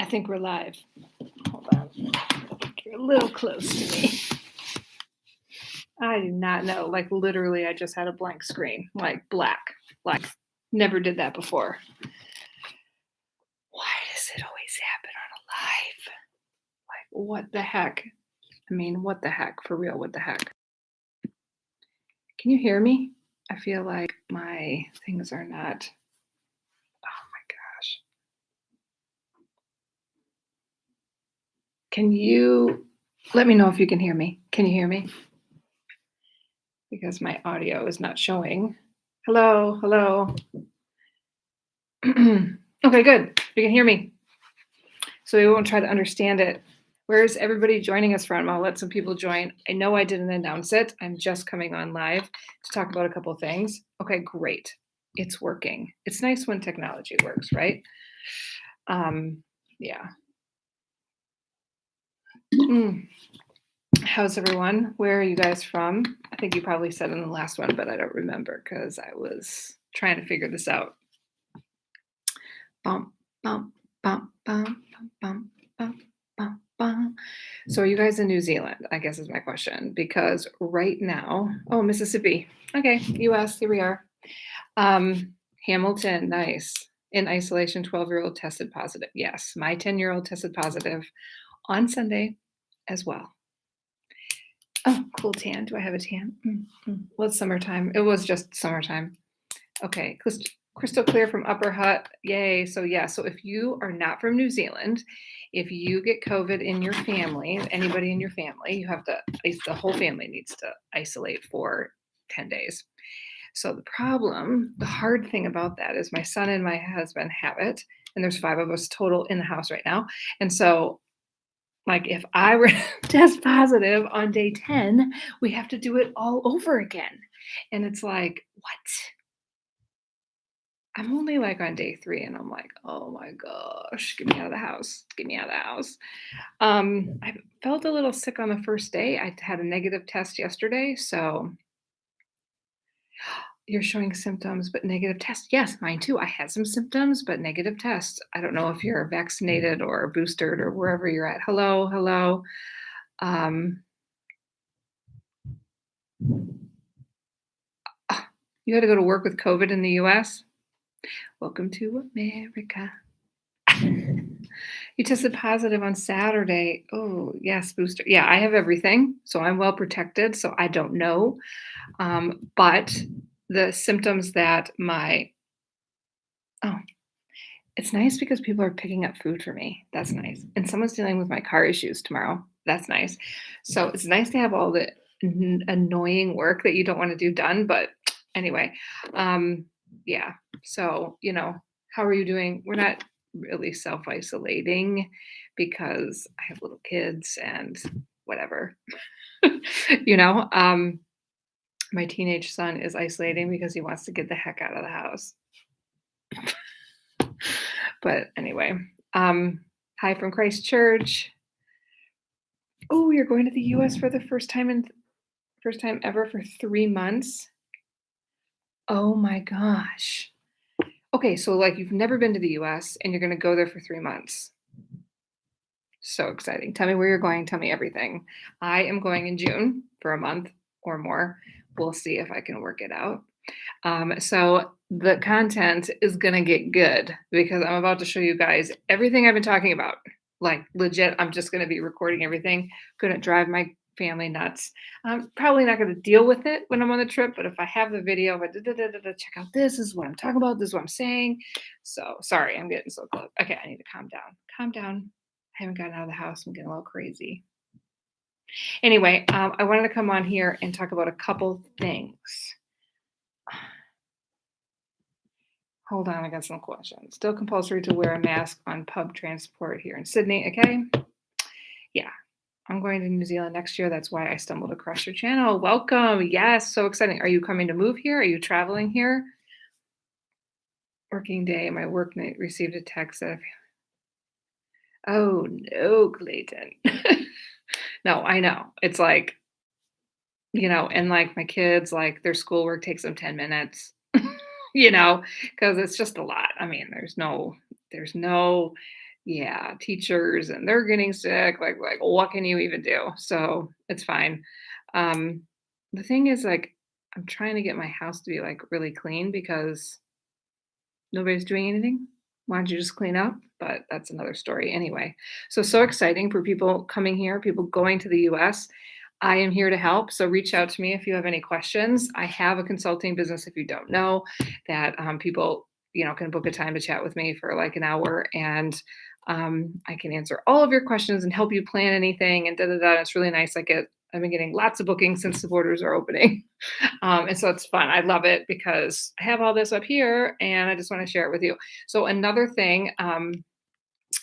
think we're live. Hold on. You're a little close to me. I do not know. Like, literally, I just had a blank screen. Like, black. Like, never did that before. Why does it always happen on a live? Like, what the heck? I mean, what the heck? For real, what the heck? Can you hear me? I feel like my things are not. Oh my gosh. Can you let me know if you can hear me? Can you hear me? Because my audio is not showing. Hello, hello. Okay, good. You can hear me. So we won't try to understand it. Where's everybody joining us from? I'll let some people join. I know I didn't announce it. I'm just coming on live to talk about a couple of things. Okay, great. It's working. It's nice when technology works, right? Yeah. How's everyone? Where are you guys from? I think you probably said in the last one, but I don't remember because I was trying to figure this out. Bum, bum, bum, bum, bum, bum, bum, bum. So are you guys in New Zealand? I guess is my question. Because right now, oh, Mississippi. Okay, US, here we are. Hamilton, nice. In isolation, 12-year-old tested positive. Yes, my 10-year-old tested positive on Sunday as well. Oh, cool tan. Do I have a tan? Well, it's summertime. It was just summertime. Okay, crystal clear from Upper Hut. Yay. So yeah, so if you are not from New Zealand, if you get COVID in your family, anybody in your family, you have to, the whole family needs to isolate for 10 days. So the hard thing about that is my son and my husband have it, and there's 5 of us total in the house right now. And so like if I were to test positive on day 10, we have to do it all over again. And it's like, what? I'm only like on day 3 and I'm like, oh my gosh, get me out of the house. Get me out of the house. I felt a little sick on the first day. I had a negative test yesterday. So you're showing symptoms, but negative test. Yes, mine too. I had some symptoms, but negative test. I don't know if you're vaccinated or boosted or wherever you're at. Hello, hello. You had to go to work with COVID in the US? Welcome to America. You tested positive on Saturday. Oh, yes, booster. Yeah, I have everything. So I'm well protected. So I don't know. But the symptoms that it's nice because people are picking up food for me. That's nice. And someone's dealing with my car issues tomorrow. That's nice. So it's nice to have all the annoying work that you don't want to do done. But anyway, yeah. So, how are you doing? We're not really self-isolating because I have little kids and whatever. My teenage son is isolating because he wants to get the heck out of the house. But anyway, hi from Christchurch. Oh, you're going to the US for the first time ever for 3 months. Oh my gosh. Okay, so like you've never been to the US and you're going to go there for 3 months. So exciting. Tell me where you're going. Tell me everything. I am going in June for a month or more. We'll see if I can work it out. So the content is going to get good because I'm about to show you guys everything I've been talking about. Like legit, I'm just going to be recording everything. Going to drive my family nuts. I'm probably not going to deal with it when I'm on the trip, but if I have the video, check out this is what I'm talking about. This is what I'm saying. So sorry, I'm getting so close. Okay, I need to calm down. Calm down. I haven't gotten out of the house. I'm getting a little crazy. Anyway, I wanted to come on here and talk about a couple things. Hold on, I got some questions. Still compulsory to wear a mask on pub transport here in Sydney, okay? Yeah, I'm going to New Zealand next year. That's why I stumbled across your channel. Welcome. Yes, so exciting. Are you coming to move here? Are you traveling here? Working day. My workmate received a text that, oh no, Clayton. No, I know. It's like, and like my kids, like their schoolwork takes them 10 minutes. Because it's just a lot. I mean, there's no yeah, teachers and they're getting sick, like what can you even do? So, it's fine. Um, the thing is, like, I'm trying to get my house to be, like, really clean because nobody's doing anything. Why don't you just clean up? But that's another story anyway. So exciting for people coming here, people going to the US. I am here to help. So reach out to me if you have any questions. I have a consulting business, if you don't know, that people, can book a time to chat with me for like an hour and I can answer all of your questions and help you plan anything and da da da. It's really nice. I've been getting lots of bookings since the borders are opening. And so it's fun. I love it because I have all this up here and I just want to share it with you. So another thing,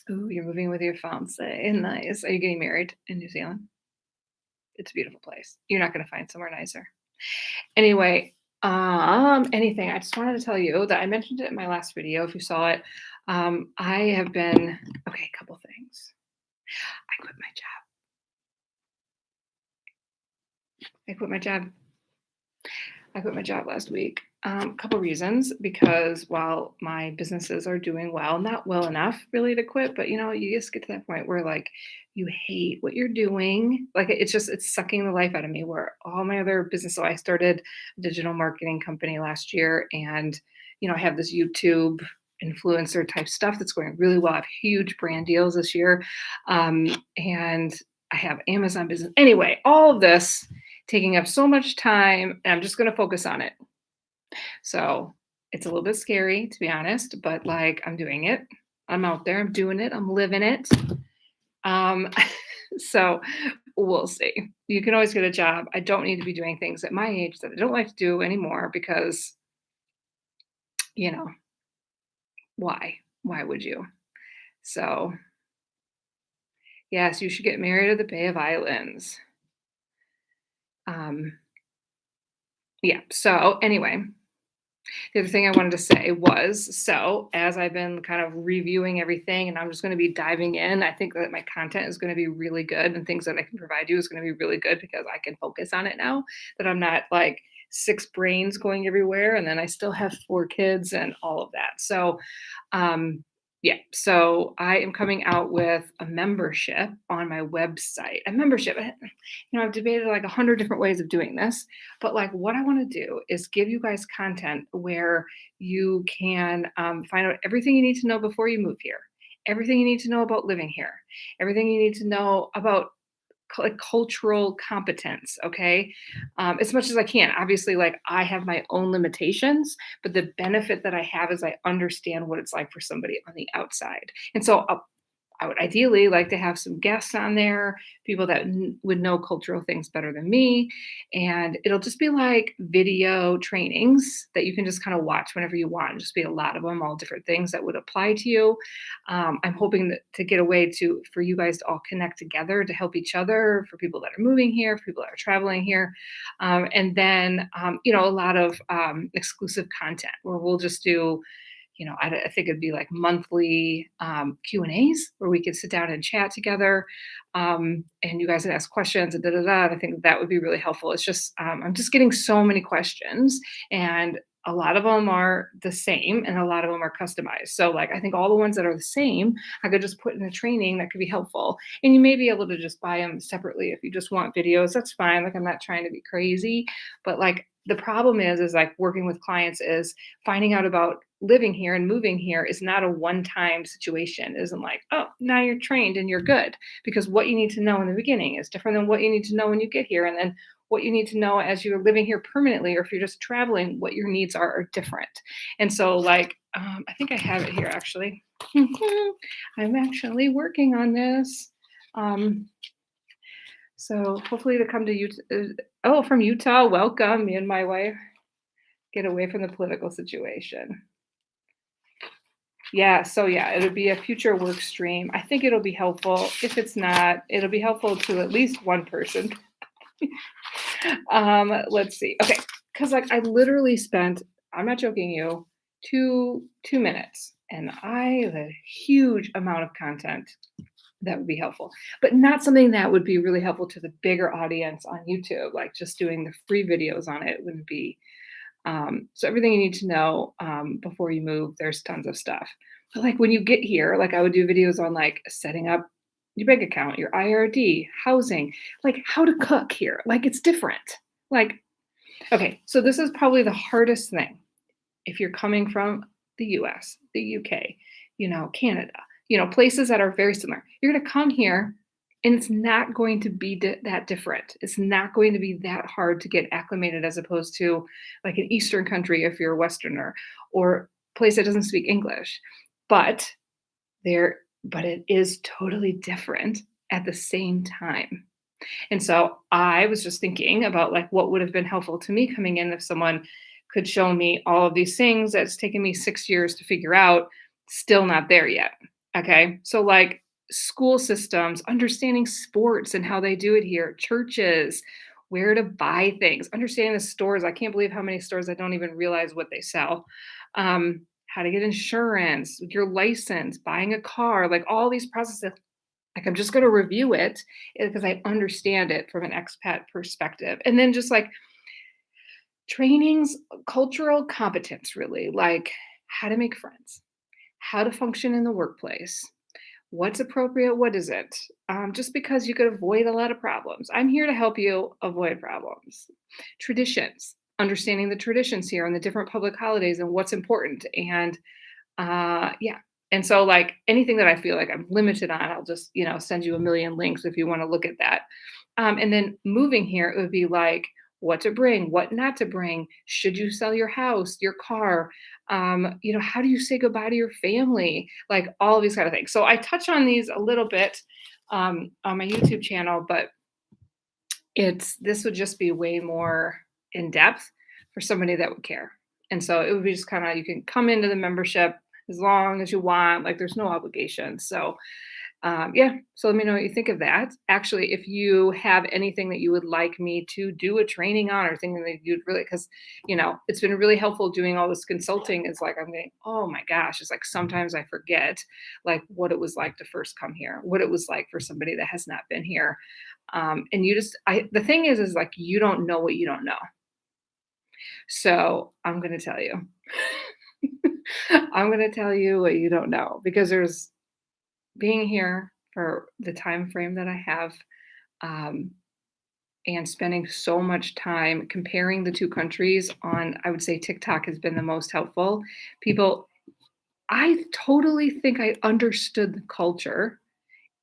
ooh, you're moving with your fiance. Nice. Are you getting married in New Zealand? It's a beautiful place. You're not going to find somewhere nicer. Anyway, anything. I just wanted to tell you that I mentioned it in my last video. If you saw it, I have been okay. A couple things. I quit my job. I quit my job. I quit my job last week. A couple reasons because while my businesses are doing well, not well enough really to quit, but you just get to that point where like you hate what you're doing. Like it's sucking the life out of me where all my other business. So I started a digital marketing company last year and I have this YouTube influencer type stuff that's going really well. I have huge brand deals this year. And I have Amazon business. Anyway, all of this taking up so much time and I'm just going to focus on it. So it's a little bit scary to be honest, but like I'm doing it. I'm out there, I'm doing it, I'm living it. Um, so we'll see. You can always get a job. I don't need to be doing things at my age that I don't like to do anymore because, you know, why? Why would you? So, yes, you should get married at the Bay of Islands. Um, yeah. So anyway, the other thing I wanted to say was, so as I've been kind of reviewing everything and I'm just going to be diving in, I think that my content is going to be really good and things that I can provide you is going to be really good because I can focus on it now that I'm not like six brains going everywhere. And then I still have four kids and all of that. So, um, yeah, so I am coming out with a membership on my website. A membership, I've debated like 100 different ways of doing this, but like what I want to do is give you guys content where you can find out everything you need to know before you move here, everything you need to know about living here, everything you need to know about like cultural competence, okay, as much as I can. Obviously, like I have my own limitations, but the benefit that I have is I understand what it's like for somebody on the outside. And so I would ideally like to have some guests on there, people that would know cultural things better than me. And it'll just be like video trainings that you can just kind of watch whenever you want. Just be a lot of them, all different things that would apply to you. I'm hoping to get a way for you guys to all connect together to help each other for people that are moving here, for people that are traveling here. And then, a lot of exclusive content where we'll just do I think it'd be like monthly Q and A's where we could sit down and chat together, and you guys would ask questions and da da da. And I think that would be really helpful. It's just I'm just getting so many questions, and a lot of them are the same, and a lot of them are customized. So like I think all the ones that are the same, I could just put in a training that could be helpful, and you may be able to just buy them separately if you just want videos. That's fine. Like I'm not trying to be crazy, but like the problem is like working with clients is finding out about living here and moving here is not a one-time situation. It isn't like, oh, now you're trained and you're good. Because what you need to know in the beginning is different than what you need to know when you get here. And then what you need to know as you're living here permanently, or if you're just traveling, what your needs are different. And so like, I think I have it here actually. I'm actually working on this. So hopefully to come to Utah. From Utah, welcome. Me and my wife get away from the political situation. Yeah, so yeah, it'll be a future work stream. I think it'll be helpful. If it's not, it'll be helpful to at least one person. Let's see. Okay, because like I literally spent, I'm not joking you, two minutes, and I have a huge amount of content that would be helpful, but not something that would be really helpful to the bigger audience on YouTube. Like just doing the free videos on it wouldn't be. So everything you need to know before you move, there's tons of stuff. But, like, when you get here, like, I would do videos on, like, setting up your bank account, your IRD, housing, like, how to cook here. Like, it's different. Like, okay, so this is probably the hardest thing if you're coming from the US, the UK, Canada, places that are very similar. You're gonna come here and it's not going to be that different. It's not going to be that hard to get acclimated as opposed to like an Eastern country if you're a Westerner or place that doesn't speak English. But but it is totally different at the same time. And so I was just thinking about like what would have been helpful to me coming in if someone could show me all of these things that's taken me 6 years to figure out, still not there yet. Okay. So, like school systems, understanding sports and how they do it here, churches, where to buy things, understanding the stores. I can't believe how many stores I don't even realize what they sell. How to get insurance, your license, buying a car, like all these processes. Like, I'm just going to review it because I understand it from an expat perspective. And then just like trainings, cultural competence, really, like how to make friends, how to function in the workplace, what's appropriate, what isn't. Just because you could avoid a lot of problems. I'm here to help you avoid problems. Traditions, understanding the traditions here and the different public holidays and what's important. And yeah. And so like anything that I feel like I'm limited on, I'll just, send you a million links if you want to look at that. And then moving here, it would be like what to bring, what not to bring. Should you sell your house, your car? How do you say goodbye to your family? Like all of these kind of things. So I touch on these a little bit on my YouTube channel, but this would just be way more in depth for somebody that would care. And so it would be just kind of, you can come into the membership as long as you want, like there's no obligation. So yeah, so let me know what you think of that. Actually, if you have anything that you would like me to do a training on or thing that you'd really, because, it's been really helpful doing all this consulting. Is like, I'm going, oh my gosh, it's like sometimes I forget like what it was like to first come here, what it was like for somebody that has not been here. And the thing is like, you don't know what you don't know. So I'm going to tell you. I'm going to tell you what you don't know because there's being here for the time frame that I have, um, and spending so much time comparing the two countries on, I would say TikTok has been the most helpful. People, I totally think I understood the culture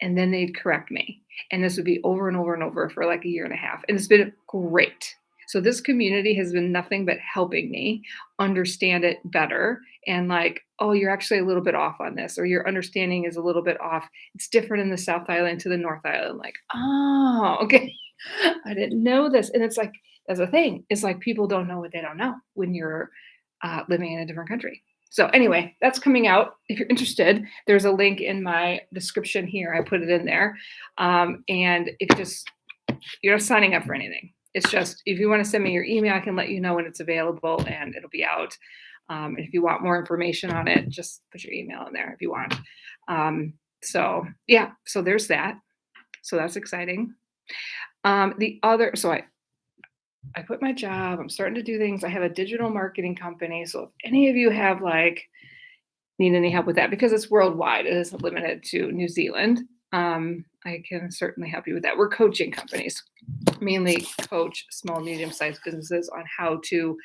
and then they'd correct me. And this would be over and over and over for like a year and a half. And it's been great. So this community has been nothing but helping me understand it better and like, oh, you're actually a little bit off on this, or your understanding is a little bit off. It's different in the South Island to the North Island. Like, oh, okay. I didn't know this. And it's like, that's the thing. It's like people don't know what they don't know when you're living in a different country. So anyway, that's coming out. If you're interested, there's a link in my description here. I put it in there. And you're not signing up for anything. It's just, if you want to send me your email, I can let you know when it's available and it'll be out. And if you want more information on it, just put your email in there if you want. So yeah, so there's that. So that's exciting. I quit my job. I'm starting to do things. I have a digital marketing company. So if any of you have need any help with that, because it's worldwide, it isn't limited to New Zealand. I can certainly help you with that. We're coaching companies, mainly coach small, medium-sized businesses on how to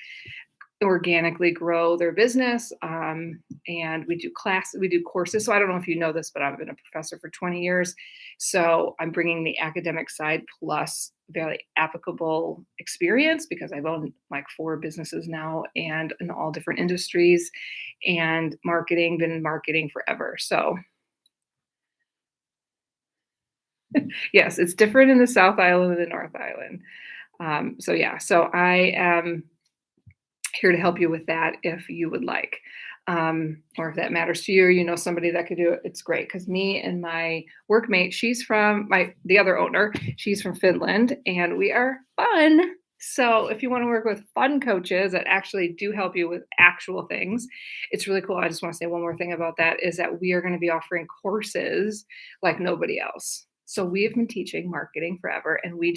organically grow their business. And we do courses. So I don't know if you know this, but I've been a professor for 20 years. So I'm bringing the academic side plus very applicable experience because I've owned like 4 businesses now and in all different industries and been in marketing forever. So yes, it's different in the South Island than the North Island. So yeah, so I am here to help you with that if you would like. Or if that matters to you, or somebody that could do it, it's great. Because me and my workmate, she's from the other owner, she's from Finland, and we are fun. So if you want to work with fun coaches that actually do help you with actual things, it's really cool. I just want to say one more thing about that is that we are going to be offering courses like nobody else. So we have been teaching marketing forever, and we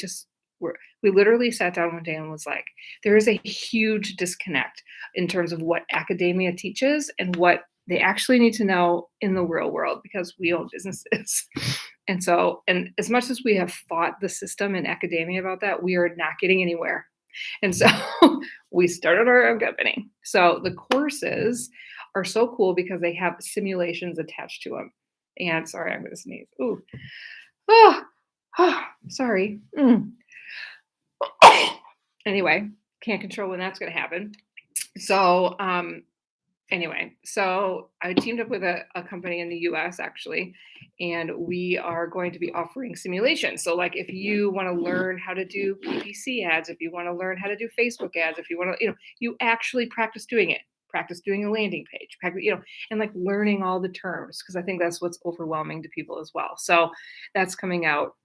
literally sat down one day and was like, there is a huge disconnect in terms of what academia teaches and what They actually need to know in the real world because we own businesses. And as much as we have fought the system in academia about that, we are not getting anywhere. And so we started our own company. So the courses are so cool because they have simulations attached to them. And sorry, I'm going to sneeze. Ooh. Oh, oh sorry. Anyway, can't control when that's going to happen. So, anyway, so I teamed up with a company in the US actually, and we are going to be offering simulations. So, like, if you want to learn how to do PPC ads, if you want to learn how to do Facebook ads, if you want to, you actually practice doing it, practice doing a landing page, practice, and like learning all the terms, because I think that's what's overwhelming to people as well. So, that's coming out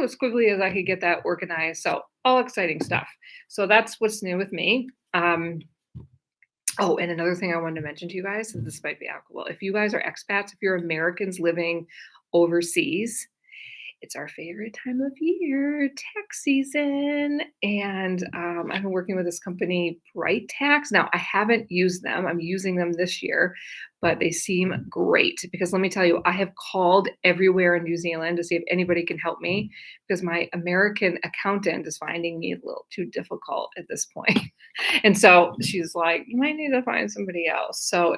as quickly as I could get that organized. So, all exciting stuff. So, that's what's new with me. Oh, and another thing I wanted to mention to you guys, and this might be applicable. If you guys are expats, if you're Americans living overseas, it's our favorite time of year, tax season. And I've been working with this company, Bright Tax. Now, I haven't used them. I'm using them this year, but they seem great because let me tell you, I have called everywhere in New Zealand to see if anybody can help me because my American accountant is finding me a little too difficult at this point. And so she's like, you might need to find somebody else. So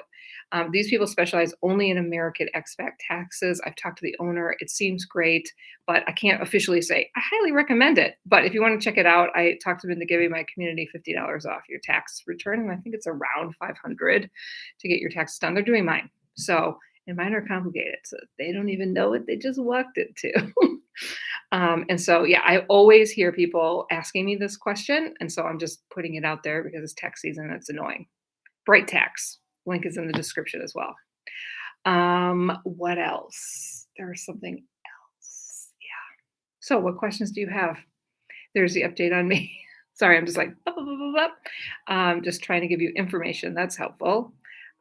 these people specialize only in American expat taxes. I've talked to the owner. It seems great, but I can't officially say I highly recommend it. But if you want to check it out, I talked them into giving my community $50 off your tax return. And I think it's around $500 to get your taxes done. They're doing mine. So, and mine are complicated. So they don't even know it. They just walked it too. And so, yeah, I always hear people asking me this question. And so I'm just putting it out there because it's tax season. It's annoying. Bright Tax. Link is in the description as well. What else? There's something else. Yeah. So what questions do you have? There's the update on me. Sorry, I'm just like, just trying to give you information. That's helpful.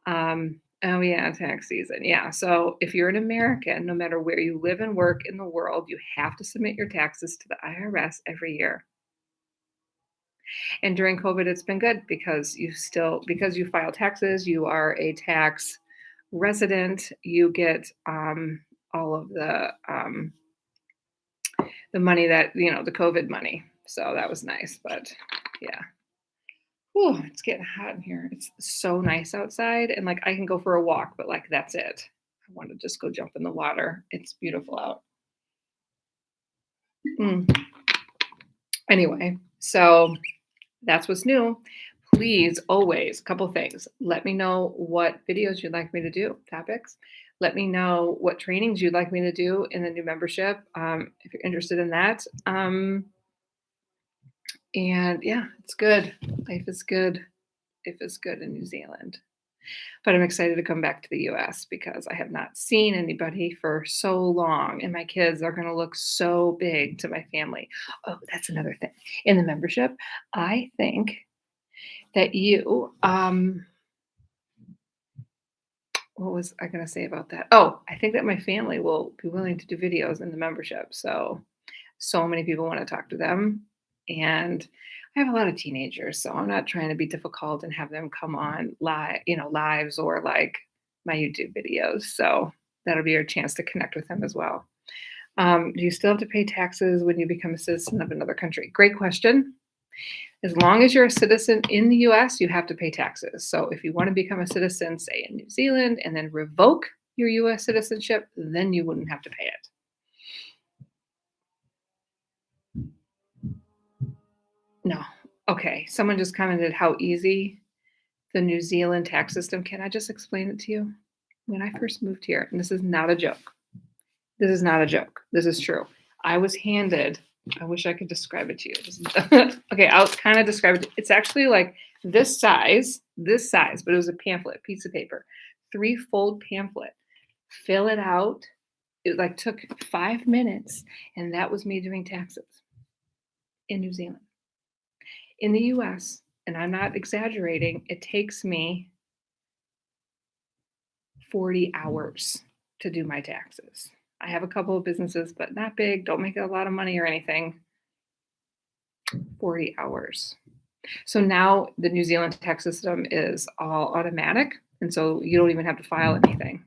Oh yeah, tax season. Yeah. So if you're an American, no matter where you live and work in the world, you have to submit your taxes to the IRS every year. And during COVID, it's been good because because you file taxes, you are a tax resident, you get all of the money that, the COVID money. So that was nice, but yeah. Whew, it's getting hot in here. It's so nice outside and like I can go for a walk, but like that's it. I want to just go jump in the water. It's beautiful out. Anyway, so that's what's new. Please always, a couple things. Let me know what videos you'd like me to do, topics. Let me know what trainings you'd like me to do in the new membership, if you're interested in that. And yeah, it's good. Life is good. Life is good in New Zealand. But I'm excited to come back to the US because I have not seen anybody for so long. And my kids are going to look so big to my family. Oh, that's another thing. In the membership, I think that you, what was I going to say about that? Oh, I think that my family will be willing to do videos in the membership. So many people want to talk to them. And I have a lot of teenagers, so I'm not trying to be difficult and have them come on lives or like my YouTube videos. So that'll be your chance to connect with them as well. Do you still have to pay taxes when you become a citizen of another country? Great question. As long as you're a citizen in the US, you have to pay taxes. So if you want to become a citizen, say in New Zealand, and then revoke your US citizenship, then you wouldn't have to pay it. No. Okay. Someone just commented how easy the New Zealand tax system. Can I just explain it to you? When I first moved here, and this is not a joke. This is not a joke. This is true. I was handed, I wish I could describe it to you. Okay, I'll kind of describe it. It's actually like this size, but it was a pamphlet, piece of paper, 3-fold pamphlet. Fill it out. It like took 5 minutes, and that was me doing taxes in New Zealand. In the US, and I'm not exaggerating, it takes me 40 hours to do my taxes. I have a couple of businesses, but not big, don't make a lot of money or anything. 40 hours. So now the New Zealand tax system is all automatic. And so you don't even have to file anything,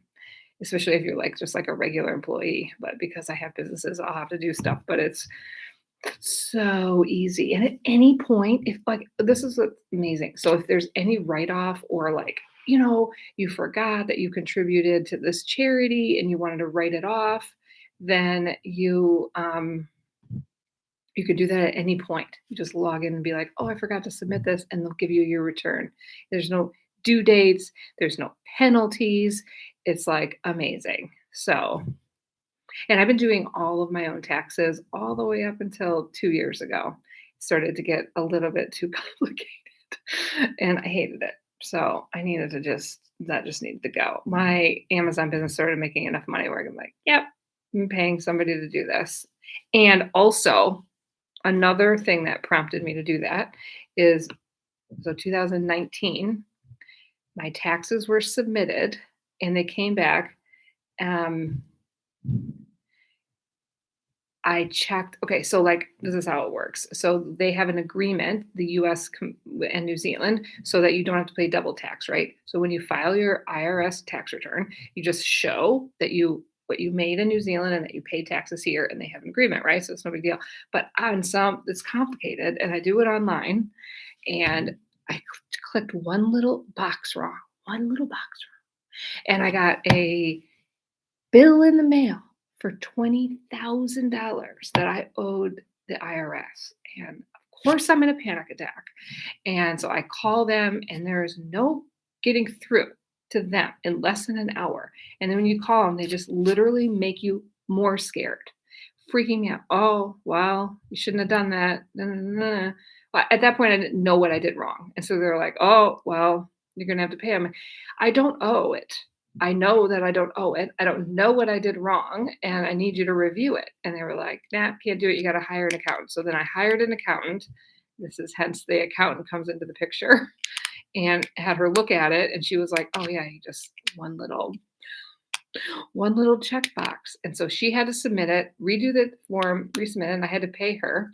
especially if you're like just like a regular employee. But because I have businesses, I'll have to do stuff, but it's so easy. And at any point, if like this is what's amazing. So if there's any write-off or like, you forgot that you contributed to this charity and you wanted to write it off, then you could do that at any point. You just log in and be like, "Oh, I forgot to submit this," and they'll give you your return. There's no due dates, there's no penalties. It's like amazing. So, and I've been doing all of my own taxes all the way up until 2 years ago. It started to get a little bit too complicated, and I hated it. So, I needed to that just needed to go. My Amazon business started making enough money where I'm like, "Yep, I'm paying somebody to do this." And also, another thing that prompted me to do that is, so 2019, my taxes were submitted and they came back. Um, I checked. Okay, so like this is how it works. So they have an agreement, the US and New Zealand, so that you don't have to pay double tax, right? So when you file your IRS tax return, you just show that what you made in New Zealand and that you pay taxes here, and they have an agreement, right? So it's no big deal. But on some, it's complicated, and I do it online, and I clicked one little box wrong, and I got a bill in the mail for $20,000 that I owed the IRS. And of course, I'm in a panic attack. And so I call them, and there is no getting through to them in less than an hour. And then when you call them, they just literally make you more scared, freaking me out. Oh, well, you shouldn't have done that. Well, at that point, I didn't know what I did wrong. And so they're like, oh, well, you're going to have to pay them. I don't owe it. I know that I don't owe it. I don't know what I did wrong, and I need you to review it. And they were like, nah, can't do it. You got to hire an accountant. So then I hired an accountant. This is hence the accountant comes into the picture, and had her look at it. And she was like, oh, yeah, you just one little checkbox. And so she had to submit it, redo the form, resubmit it, and I had to pay her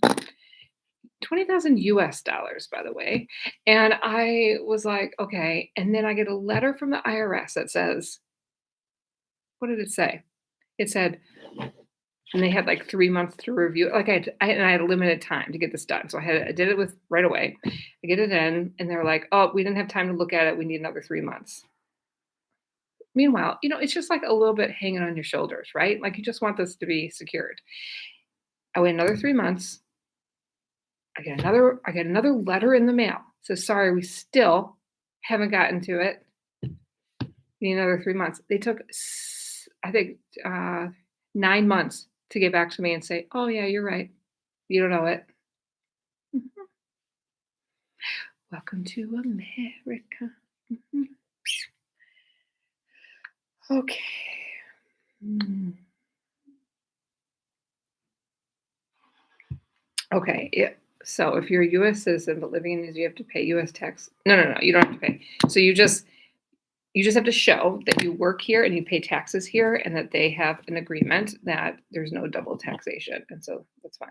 20,000 US dollars, by the way. And I was like, okay. And then I get a letter from the IRS that says, what did it say? It said, and they had like 3 months to review it. Like I had a limited time to get this done. So I did it with right away. I get it in, and they're like, oh, we didn't have time to look at it. We need another 3 months. Meanwhile, it's just like a little bit hanging on your shoulders, right? Like you just want this to be secured. I wait another 3 months. I get another letter in the mail. Says, sorry, we still haven't gotten to it. Need another 3 months. They took, I think, 9 months to get back to me and say, oh yeah, you're right. You don't know it. Mhm. Welcome to America. Mhm. Okay. Okay. Yeah. So if you're a US citizen but living in New Zealand, you have to pay US tax. No. You don't have to pay. So you just have to show that you work here and you pay taxes here, and that they have an agreement that there's no double taxation. And so that's fine.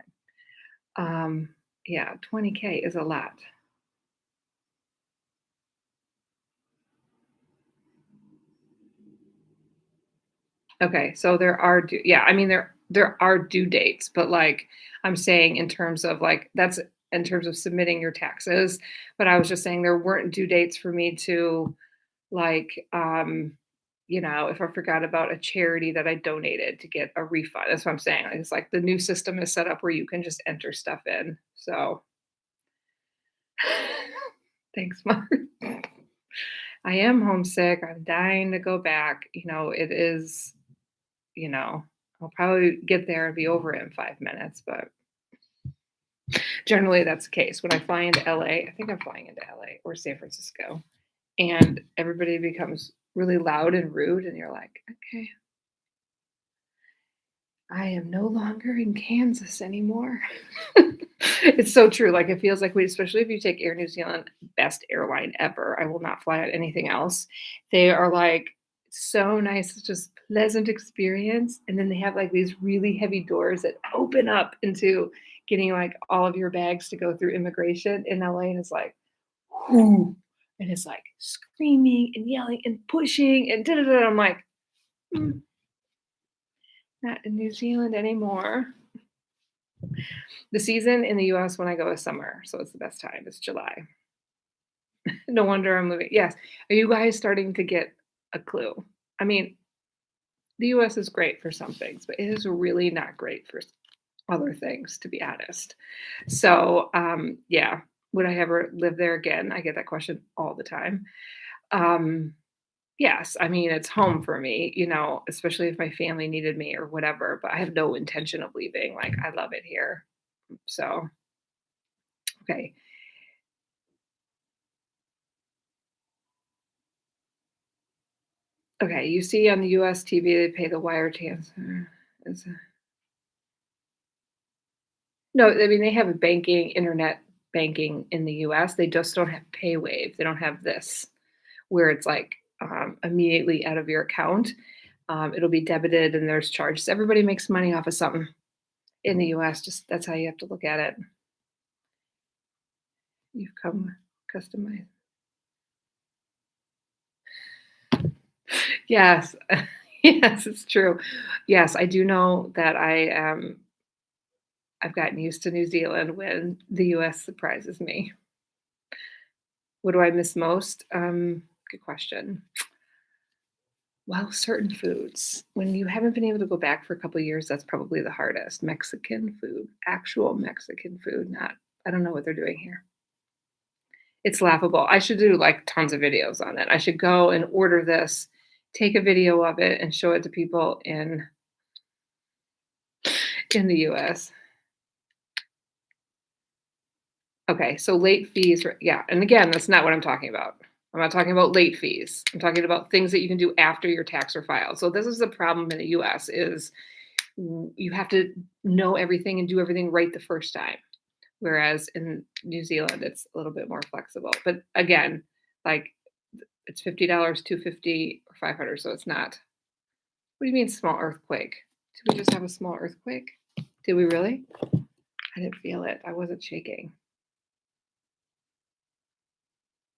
Yeah, 20K is a lot. Okay, so there are due dates, but like I'm saying in terms of like that's in terms of submitting your taxes, but I was just saying there weren't due dates for me to like if I forgot about a charity that I donated to get a refund. That's what I'm saying. It's like the new system is set up where you can just enter stuff in. So thanks, Mark. I am homesick. I'm dying to go back. It is, I'll probably get there and be over it in 5 minutes, but generally that's the case. When I fly into LA, I think I'm flying into LA or San Francisco, and everybody becomes really loud and rude, and you're like, okay, I am no longer in Kansas anymore. It's so true. Like it feels like especially if you take Air New Zealand, best airline ever. I will not fly on anything else. They are like so nice, it's just pleasant experience. And then they have like these really heavy doors that open up into getting like all of your bags to go through immigration in LA. And it's like, whoo, and it's like screaming and yelling and pushing and da da da. I'm like, "Mm, not in New Zealand anymore." The season in the US when I go is summer, so it's the best time. It's July. No wonder I'm moving. Yes. Are you guys starting to get a clue? I mean, the US is great for some things, but it is really not great for other things, to be honest. So, yeah, would I ever live there again? I get that question all the time. Um, yes, I mean, it's home for me, especially if my family needed me or whatever, but I have no intention of leaving. Like, I love it here. So, okay. Okay, you see on the US TV, they pay the wire transfer. Is No, I mean, they have a internet banking in the US. They just don't have PayWave. They don't have this, where it's like immediately out of your account. It'll be debited and there's charges. Everybody makes money off of something in the US. Just that's how you have to look at it. You've come customized. Yes. Yes, it's true. Yes, I do know that I've gotten used to New Zealand when the US surprises me. What do I miss most? Good question. Well, certain foods. When you haven't been able to go back for a couple of years, that's probably the hardest. Mexican food, actual Mexican food, not I don't know what they're doing here. It's laughable. I should do like tons of videos on it. I should go and order this, take a video of it and show it to people in the US. Okay, so late fees, yeah, and again, that's not what I'm talking about. I'm not talking about late fees. I'm talking about things that you can do after your tax are filed. So this is the problem in the US is you have to know everything and do everything right the first time. Whereas in New Zealand, it's a little bit more flexible. But again, like it's $50, 250 or 500. So it's not. What do you mean small earthquake? Did we just have a small earthquake? Did we really? I didn't feel it. I wasn't shaking.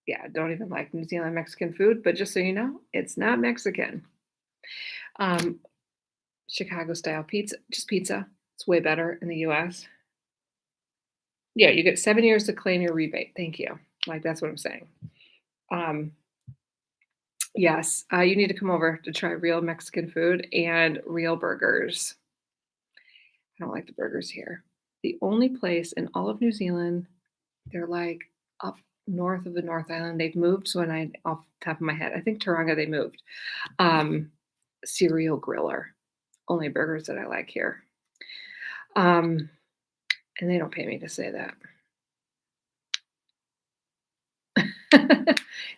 Yeah, don't even like New Zealand Mexican food, but just so you know, it's not Mexican. Um, Chicago style pizza, just pizza. It's way better in the US. Yeah, you get 7 years to claim your rebate. Thank you. Like that's what I'm saying. Um, yes, you need to come over to try real Mexican food and real burgers. I don't like the burgers here. The only place in all of New Zealand, they're like up north of the North Island. They've moved, so when I off the top of my head, I think Taronga they moved. Um, Cereal Griller. Only burgers that I like here. And they don't pay me to say that.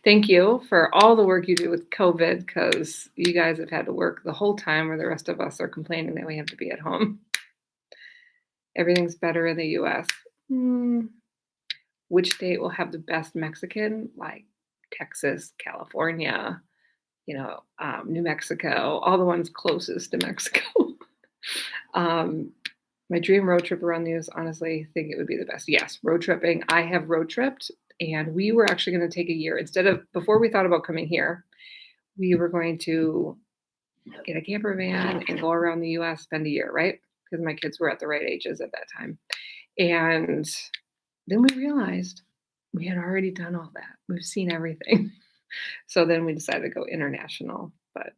Thank you for all the work you do with COVID because you guys have had to work the whole time where the rest of us are complaining that we have to be at home. Everything's better in the US. Hmm. Which state will have the best Mexican? Like Texas, California, New Mexico, all the ones closest to Mexico. um, my dream road trip around the US, honestly, think it would be the best. Yes, road tripping. I have road tripped, and we were actually going to take a year instead of before we thought about coming here. We were going to get a camper van and go around the US, spend a year, right? Because my kids were at the right ages at that time. And then we realized we had already done all that. We've seen everything. So then we decided to go international. But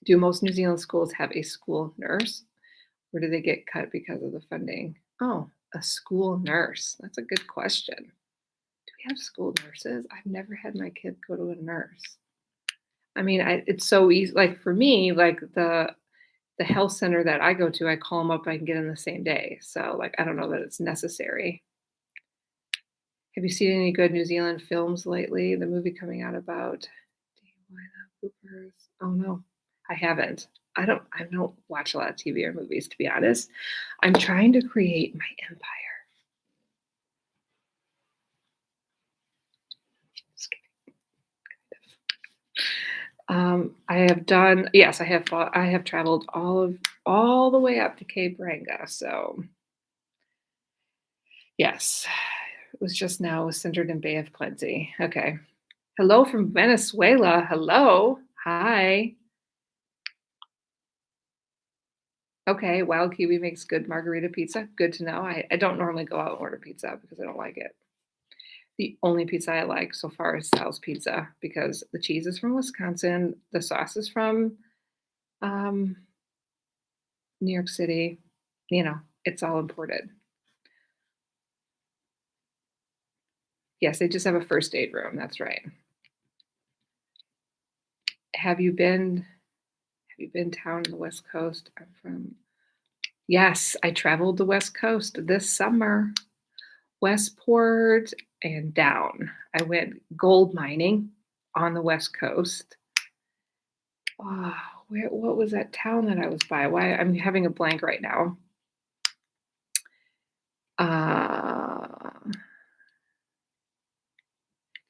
do most New Zealand schools have a school nurse? Or do they get cut because of the funding? Oh, a school nurse. That's a good question. Do we have school nurses? I've never had my kid go to a nurse. I mean, it's so easy. Like for me, like the health center that I go to, I call them up, I can get in the same day. So like, I don't know that it's necessary. Have you seen any good New Zealand films lately? The movie coming out about Coopers. Oh no, I haven't. I don't watch a lot of TV or movies, to be honest. I'm trying to create my empire. Just kidding. I have done, yes, I have traveled all the way up to Cape Ranga. So yes, It was just now centered in Bay of Plenty. Okay. Hello from Venezuela. Hello. Hi. Okay. Wild Kiwi makes good margarita pizza. Good to know. I don't normally go out and order pizza because I don't like it. The only pizza I like so far is Sal's Pizza because the cheese is from Wisconsin, the sauce is from um, New York City. It's all imported. Yes, they just have a first aid room. That's right. Have you been down the West Coast? I'm from Yes, I traveled the West Coast this summer. Westport and down. I went gold mining on the West Coast. Oh, what was that town that I was by? Why I'm having a blank right now. Uh,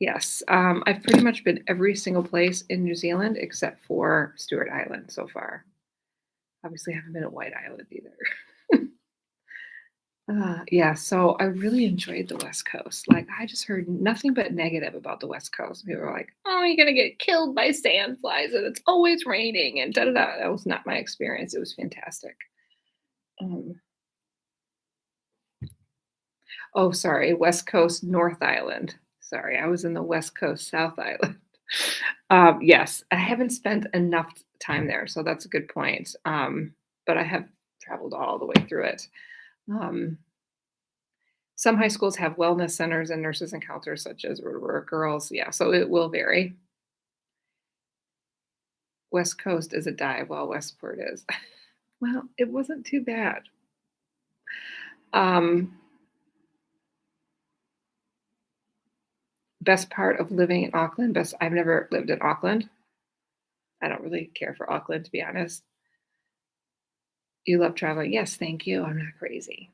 yes, I've pretty much been every single place in New Zealand except for Stewart Island so far. Obviously, I haven't been at White Island either. Yeah, so I really enjoyed the West Coast. Like, I just heard nothing but negative about the West Coast. People were like, "Oh, you're gonna get killed by sandflies, and it's always raining," and da da da. That was not my experience. It was fantastic. Um, oh, sorry, West Coast, North Island. Sorry, I was in the West Coast, South Island. Yes, I haven't spent enough time there, so that's a good point. But I have traveled all the way through it. Um, Some high schools have wellness centers and nurses and counselors such as Rotorua Girls. Yeah, so it will vary. West Coast is a dive while Westport is. Well, it wasn't too bad. Um, Best part of living in Auckland. I've never lived in Auckland. I don't really care for Auckland, to be honest. You love traveling. Yes, thank you. I'm not crazy.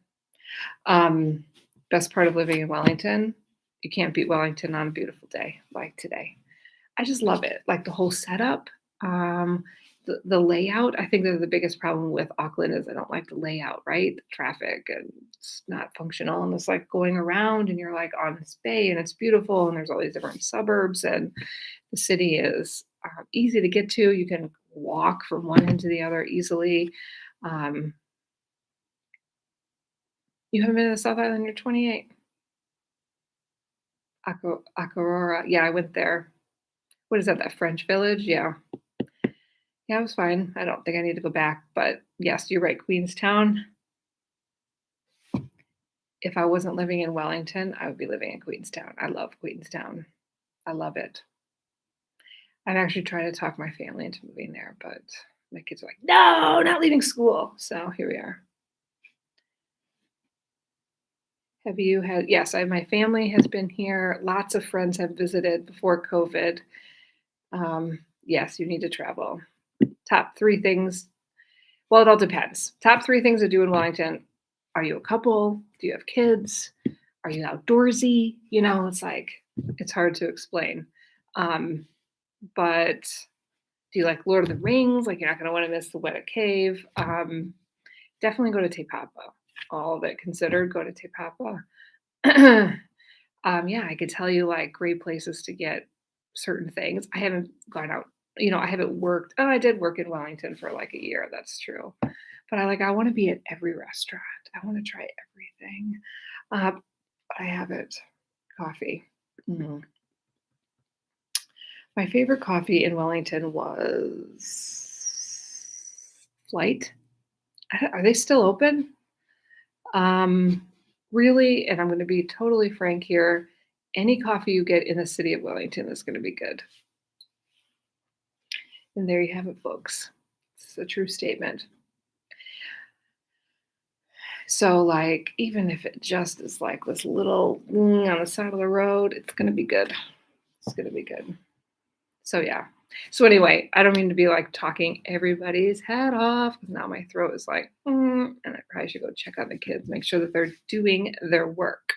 Um, Best part of living in Wellington. You can't beat Wellington on a beautiful day like today. I just love it, like the whole setup, the layout. I think that the biggest problem with Auckland is I don't like the layout, right? The traffic and it's not functional, and it's like going around and you're like on this bay and it's beautiful and there's all these different suburbs and the city is easy to get to. You can walk from one end to the other easily. Um, you haven't been to the South Island. You're 28. Akarora. Yeah, I went there. What is that? That French village? Yeah. Yeah, it was fine. I don't think I need to go back, but yes, you're right, Queenstown. If I wasn't living in Wellington, I would be living in Queenstown. I love Queenstown. I love it. I'm actually trying to talk my family into moving there, but my kids are like, "No, not leaving school." So here we are. Have you had Yes, my family has been here. Lots of friends have visited before COVID. Yes, you need to travel. Top 3 things. Well, it all depends. Top 3 things to do in Wellington. Are you a couple? Do you have kids? Are you outdoorsy? It's like, it's hard to explain. But do you like Lord of the Rings? Like, you're not going to want to miss the Weta Cave. Definitely go to Te Papa. All of it considered, go to Te Papa. Yeah, I could tell you like great places to get certain things. I haven't gone out, I haven't worked. Oh, I did work in Wellington for like a year. That's true. But I want to be at every restaurant. I want to try everything. I have it. Coffee. Mm. My favorite coffee in Wellington was Flight. Are they still open? Um, Really, and I'm going to be totally frank here, any coffee you get in the city of Wellington is going to be good. And there you have it, folks. It's a true statement. So, like, even if it just is like this little on the side of the road, it's going to be good. It's going to be good. So, yeah. So, anyway, I don't mean to be like talking everybody's head off because now my throat is like, and I probably should go check on the kids, make sure that they're doing their work.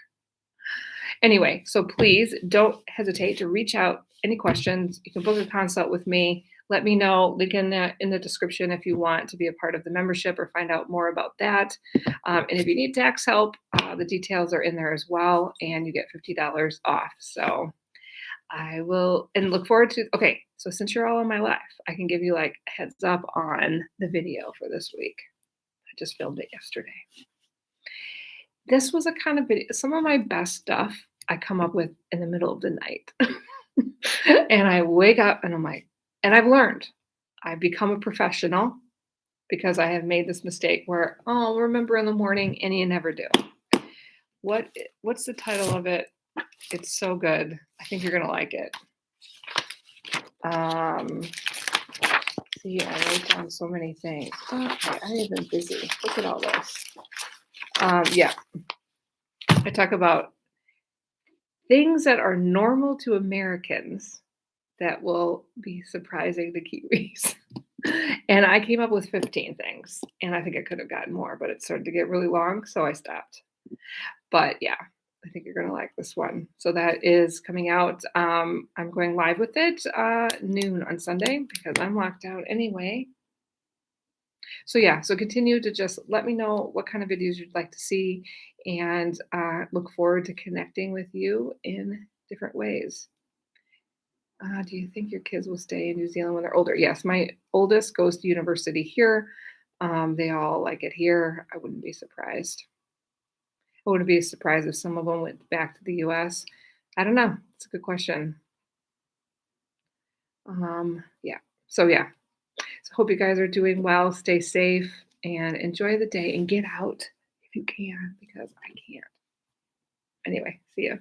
Anyway, so please don't hesitate to reach out. Any questions, you can book a consult with me. let me know. Link in the description if you want to be a part of the membership or find out more about that. And if you need tax help, the details are in there as well, and you get $50 off. So I will, and look forward to. Okay, so since you're all in my life, I can give you like a heads up on the video for this week. I just filmed it yesterday. This was a kind of video. Some of my best stuff I come up with in the middle of the night. And I wake up and I'm like, and I've learned. I've become a professional because I have made this mistake where, oh, I'll remember in the morning and you never do. What's the title of it? It's so good. I think you're gonna like it. See, I wrote down so many things. Okay, I have been busy. Look at all this. Yeah. I talk about things that are normal to Americans that will be surprising to Kiwis. And I came up with 15 things, and I think I could have gotten more, but it started to get really long, so I stopped. But yeah, I think you're going to like this one. So that is coming out. I'm going live with it noon on Sunday because I'm locked out anyway. So yeah, so continue to just let me know what kind of videos you'd like to see, and look forward to connecting with you in different ways. Do you think your kids will stay in New Zealand when they're older? Yes, my oldest goes to university here. They all like it here. I wouldn't be surprised. I wouldn't be surprised if some of them went back to the US. I don't know. It's a good question. Yeah. So yeah. So hope you guys are doing well. Stay safe and enjoy the day and get out if you can, because I can't. Anyway, see ya.